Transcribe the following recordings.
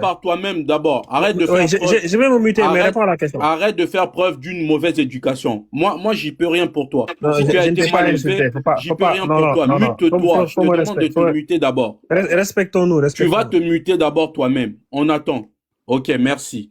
par toi-même d'abord. Arrête de Oui, faire preuve. je vais me muter, mais Arrête, réponds à la question. arrête de faire preuve d'une mauvaise éducation. Moi, j'y peux rien pour toi. Non, Si tu as je ne été t'ai pas mal élevé, insulté. j'y Faut peux pas, rien non, pour non, toi. non, non. Mute-toi. Je Faut te me demande de respecter. te muter d'abord. Respectons-nous, Tu vas respectons-nous. te muter d'abord toi-même. On attend. Ok, merci.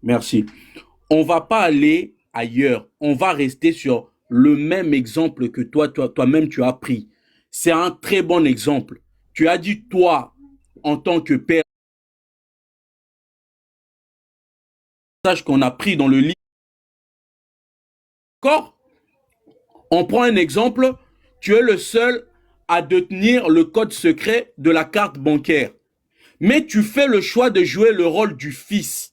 Merci. On va pas aller ailleurs. On va rester sur le même exemple que toi-même tu as pris. C'est un très bon exemple. Tu as dit, toi, en tant que père, message qu'on a pris dans le livre. D'accord? On prend un exemple. Tu es le seul à détenir le code secret de la carte bancaire. Mais tu fais le choix de jouer le rôle du fils,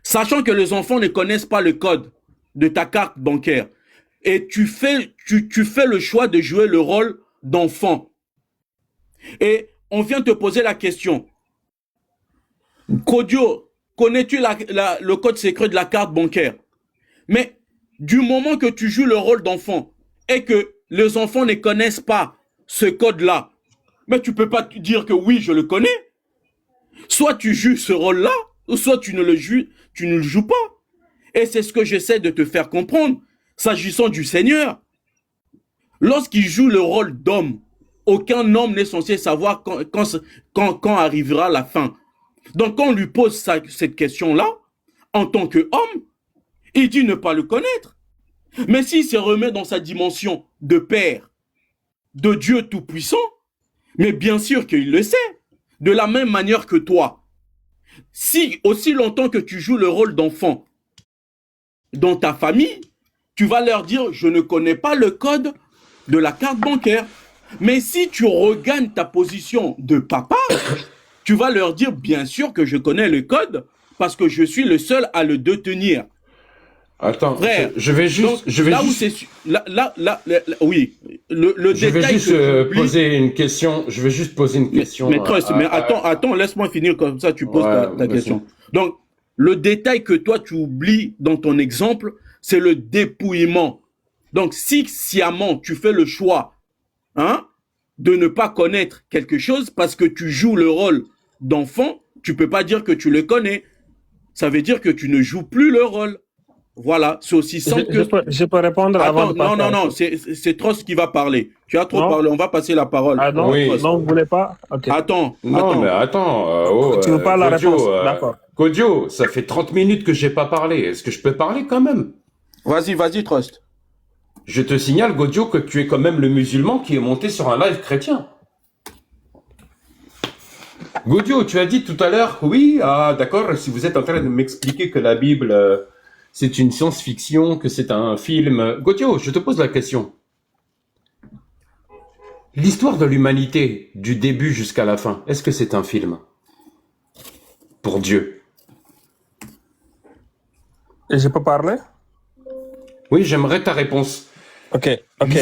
sachant que les enfants ne connaissent pas le code de ta carte bancaire. Et tu fais le choix de jouer le rôle d'enfant. Et on vient te poser la question. Kodio, connais-tu le code secret de la carte bancaire? Mais du moment que tu joues le rôle d'enfant et que les enfants ne connaissent pas ce code-là, mais tu ne peux pas dire que oui, je le connais. Soit tu joues ce rôle-là, ou soit tu ne le joues pas. Et c'est ce que j'essaie de te faire comprendre, s'agissant du Seigneur. Lorsqu'il joue le rôle d'homme, aucun homme n'est censé savoir quand arrivera la fin. Donc quand on lui pose cette question-là, en tant qu'homme, il dit ne pas le connaître. Mais s'il se remet dans sa dimension de père, de Dieu tout-puissant, mais bien sûr qu'il le sait, de la même manière que toi. Si aussi longtemps que tu joues le rôle d'enfant dans ta famille, tu vas leur dire je ne connais pas le code de la carte bancaire. Mais si tu regagnes ta position de papa, tu vas leur dire bien sûr que je connais le code parce que je suis le seul à le détenir. Attends, Frère, je vais juste, donc, je vais là juste, où c'est, oui, le je vais détail juste que tu oublies, poser une question. Je vais juste poser une question. mais attends, laisse-moi finir comme ça, tu poses Ouais, ta vas-y. question. Donc, le détail que toi tu oublies dans ton exemple, c'est le dépouillement. Donc, si sciemment tu fais le choix, hein, de ne pas connaître quelque chose parce que tu joues le rôle d'enfant, tu peux pas dire que tu le connais. Ça veut dire que tu ne joues plus le rôle. Voilà, c'est aussi simple que... Je peux répondre avant de Attends, non, passer à non, la non, suite. c'est Trost qui va parler. Tu as trop Non? parlé, on va passer la parole Ah à non? Oui. Trost. Non, vous voulez pas? Ok. Attends, Non, mais attends. attends, Tu veux pas la réponse? D'accord. Godio, ça fait 30 minutes que j'ai pas parlé. Est-ce que je peux parler quand même? Vas-y, Trost. Je te signale, Godio, que tu es quand même le musulman qui est monté sur un live chrétien. Godio, tu as dit tout à l'heure, oui, ah d'accord, si vous êtes en train de m'expliquer que la Bible, c'est une science-fiction, que c'est un film. Godio, je te pose la question. L'histoire de l'humanité, du début jusqu'à la fin, est-ce que c'est un film? Pour Dieu. Et je peux parler? Oui, j'aimerais ta réponse. Ok, ok.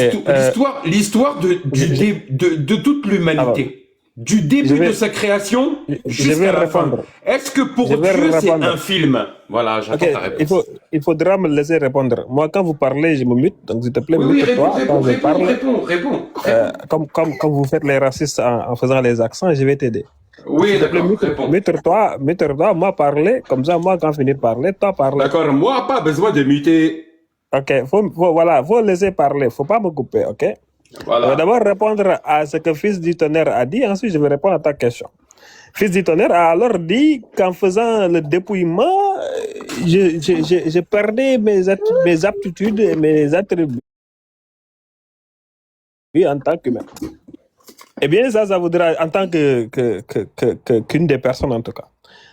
L'histoire de toute l'humanité. Du début de sa création jusqu'à la fin. Est-ce que pour Dieu c'est un film? Voilà, j'attends ta réponse. Il faudra me laisser répondre. Moi, quand vous parlez, je me mute. Donc, s'il te plaît, Oui, réponds. Comme vous faites les racistes en faisant les accents, je vais t'aider. Oui, d'accord, réponds. Mute-toi, moi parler. Comme ça, moi, quand je finis de parler, toi parler. D'accord, moi, pas besoin de muter. Ok, faut laisser parler. Faut pas me couper, ok? Voilà. Je vais d'abord répondre à ce que Fils du Tonnerre a dit, ensuite je vais répondre à ta question. Fils du Tonnerre a alors dit qu'en faisant le dépouillement, je perdais mes aptitudes et mes attributs en tant qu'humain. Eh bien, ça voudra, en tant qu'une des personnes en tout cas.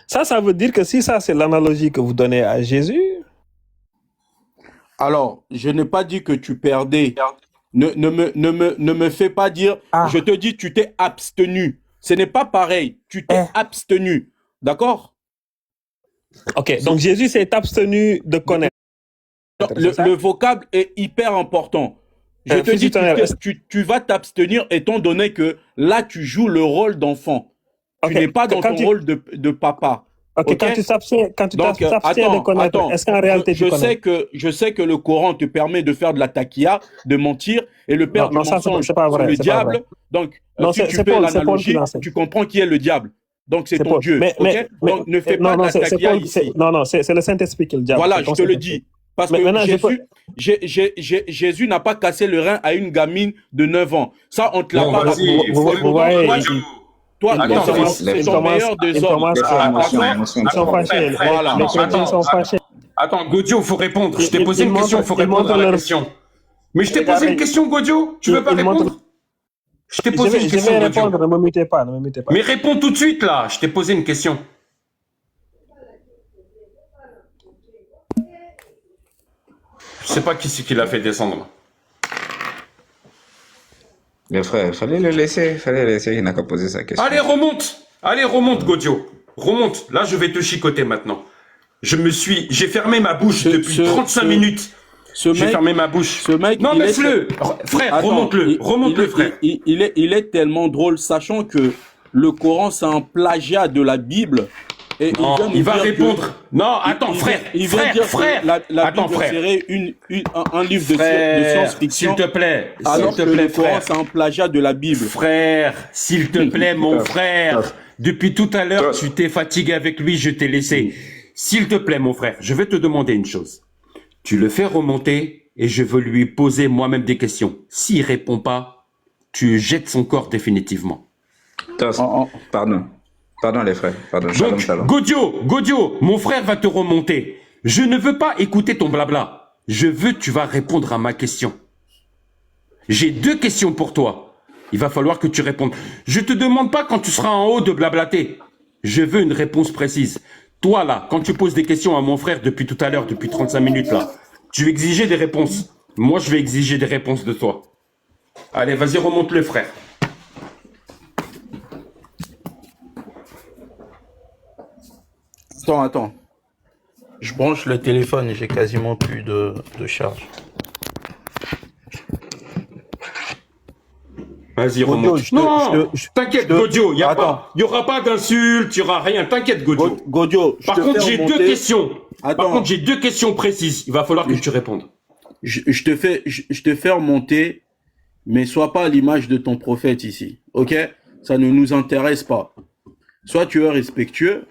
Ça veut dire que si ça c'est l'analogie que vous donnez à Jésus. Alors, je n'ai pas dit que tu perdais. Ne me fais pas dire, je te dis, tu t'es abstenu. Ce n'est pas pareil. Tu t'es abstenu. D'accord? Ok, donc Jésus s'est abstenu de connaître. Le vocable est hyper important. Je te dis, tu vas t'abstenir étant donné que là, tu joues le rôle d'enfant. Tu n'es pas dans ton rôle de papa. Ok, quand tu t'abstiens de connaître, est-ce qu'en réalité tu connais? Je sais que le Coran te permet de faire de la taquilla, de mentir, et le père du mensonge, c'est le diable. Donc, si tu fais l'analogie, tu comprends qui est le diable. Donc, c'est ton Dieu. Donc, ne fais pas de la taquilla ici. Non, c'est le Saint-Esprit qui le diable. Voilà, je te le dis. Parce que Jésus n'a pas cassé le rein à une gamine de 9 ans. Ça, on te l'a pas dit. Vous voyez, toi, c'est ton meilleur des hommes. Ils sont fâchés. Les chrétiens sont fâchés. Attends, Godio, il faut répondre. Je t'ai posé une question, il faut répondre à la question. Mais je t'ai posé une question, Godio. Tu veux pas répondre? Je t'ai posé une question, Godio. Ne me mutez pas. Mais réponds tout de suite, là. Je t'ai posé une question. Je sais pas qui c'est qui l'a fait descendre. Le frère, fallait le laisser, il n'a qu'à poser sa question. Allez, remonte, Godio. Remonte. Là, je vais te chicoter maintenant. J'ai fermé ma bouche depuis 35 minutes. J'ai fermé ma bouche. Ce mec, non, laisse-le. Frère, remonte-le, frère. Il est tellement drôle, sachant que le Coran, c'est un plagiat de la Bible. Et non, il va répondre. Non, attends, frère. Il vient dire que la Bible serait un livre de science-fiction. S'il te plaît. Alors que le Coran, c'est un plagiat de la Bible. Frère, s'il te plaît, mon frère. Depuis tout à l'heure, tu t'es fatigué avec lui, je t'ai laissé. S'il te plaît, mon frère, je vais te demander une chose. Tu le fais remonter et je veux lui poser moi-même des questions. S'il répond pas, tu jettes son corps définitivement. Pardon les frères. Donc, Godio, mon frère va te remonter. Je ne veux pas écouter ton blabla. Je veux que tu vas répondre à ma question. J'ai 2 questions pour toi. Il va falloir que tu répondes. Je te demande pas quand tu seras en haut de blablater. Je veux une réponse précise. Toi, là, quand tu poses des questions à mon frère depuis tout à l'heure, depuis 35 minutes, là, tu exigeais des réponses. Moi, je vais exiger des réponses de toi. Allez, vas-y, remonte-le, frère. Attends. Je branche le téléphone et j'ai quasiment plus de charge. Vas-y, remonte. Non, t'inquiète, Godio, il n'y aura pas d'insultes, il n'y aura rien. T'inquiète, Godio. Par contre, j'ai 2 questions. Par contre, j'ai 2 questions précises. Il va falloir que tu répondes. Je te fais remonter, mais sois pas à l'image de ton prophète ici. Ok? Ça ne nous intéresse pas. Soit tu es respectueux,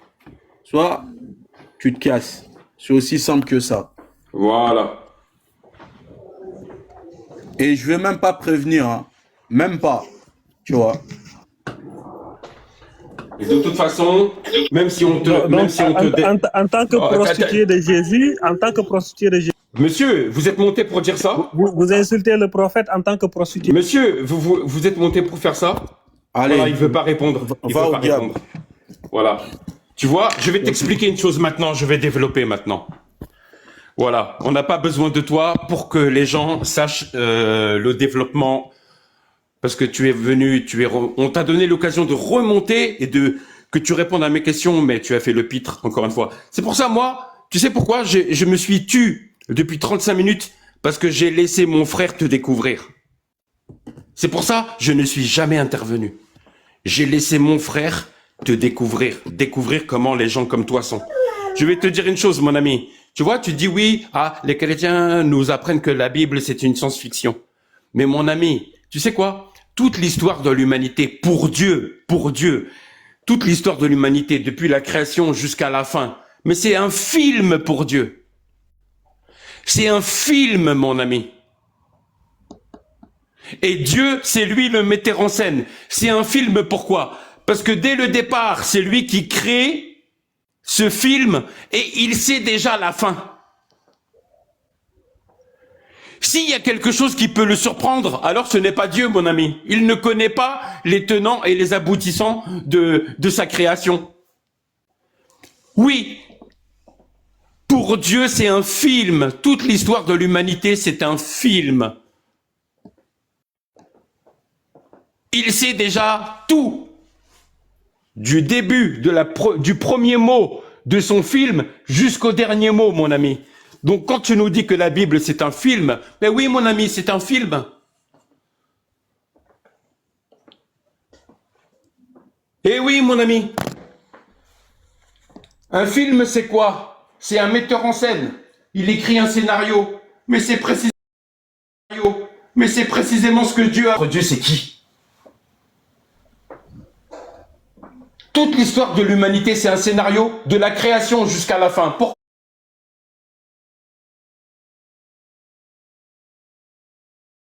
soit tu te casses. C'est aussi simple que ça. Voilà. Et je vais même pas prévenir, hein. Même pas, tu vois. Et de toute façon, même si on te... En tant que prostituée de Jésus, Monsieur, vous êtes monté pour dire ça? Vous insultez le prophète en tant que prostituée. Monsieur, vous êtes monté pour faire ça? Allez. Voilà, il veut pas répondre. Voilà. Tu vois, je vais t'expliquer une chose maintenant, je vais développer maintenant. Voilà, on n'a pas besoin de toi pour que les gens sachent le développement, parce que tu es venu, on t'a donné l'occasion de remonter et que tu répondes à mes questions, mais tu as fait le pitre, encore une fois. C'est pour ça, moi, tu sais pourquoi je me suis tu depuis 35 minutes? Parce que j'ai laissé mon frère te découvrir. C'est pour ça, je ne suis jamais intervenu. J'ai laissé mon frère te découvrir comment les gens comme toi sont. Je vais te dire une chose, mon ami. Tu vois, tu dis oui, les chrétiens nous apprennent que la Bible, c'est une science-fiction. Mais mon ami, tu sais quoi? Toute l'histoire de l'humanité, pour Dieu, toute l'histoire de l'humanité, depuis la création jusqu'à la fin, mais c'est un film pour Dieu. C'est un film, mon ami. Et Dieu, c'est lui le metteur en scène. C'est un film, pourquoi? Parce que dès le départ, c'est lui qui crée ce film et il sait déjà la fin. S'il y a quelque chose qui peut le surprendre, alors ce n'est pas Dieu, mon ami. Il ne connaît pas les tenants et les aboutissants de sa création. Oui, pour Dieu, c'est un film. Toute l'histoire de l'humanité, c'est un film. Il sait déjà tout. Du début, du premier mot de son film jusqu'au dernier mot, mon ami. Donc, quand tu nous dis que la Bible, c'est un film, ben oui, mon ami, c'est un film. Eh oui, mon ami. Un film, c'est quoi? C'est un metteur en scène. Il écrit un scénario. Mais c'est précisément ce que Dieu a. Dieu, c'est qui? Toute l'histoire de l'humanité, c'est un scénario de la création jusqu'à la fin.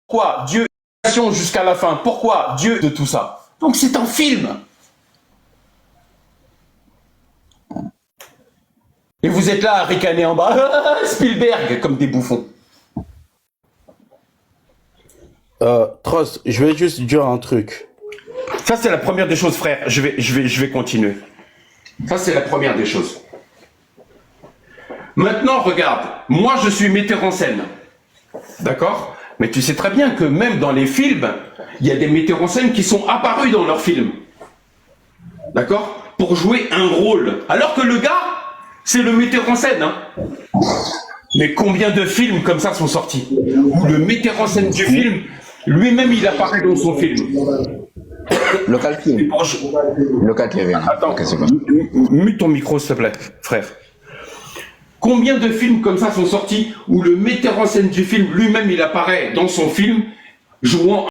Pourquoi Dieu création jusqu'à la fin? Pourquoi Dieu de tout ça? Donc c'est un film. Et vous êtes là à ricaner en bas, Spielberg, comme des bouffons. Trost, je vais juste dire un truc. Ça, c'est la première des choses, frère. Je vais continuer. Ça, c'est la première des choses. Maintenant, regarde. Moi, je suis metteur en scène. D'accord? Mais tu sais très bien que même dans les films, il y a des metteurs en scène qui sont apparus dans leurs films. D'accord? Pour jouer un rôle. Alors que le gars, c'est le metteur en scène. Hein. Mais combien de films comme ça sont sortis? Où le metteur en scène du film, lui-même, il apparaît dans son film. Local film. Local TV. Attends, okay, c'est bon. Mute ton micro, s'il te plaît, frère. Combien de films comme ça sont sortis où le metteur en scène du film, lui-même, il apparaît dans son film, jouant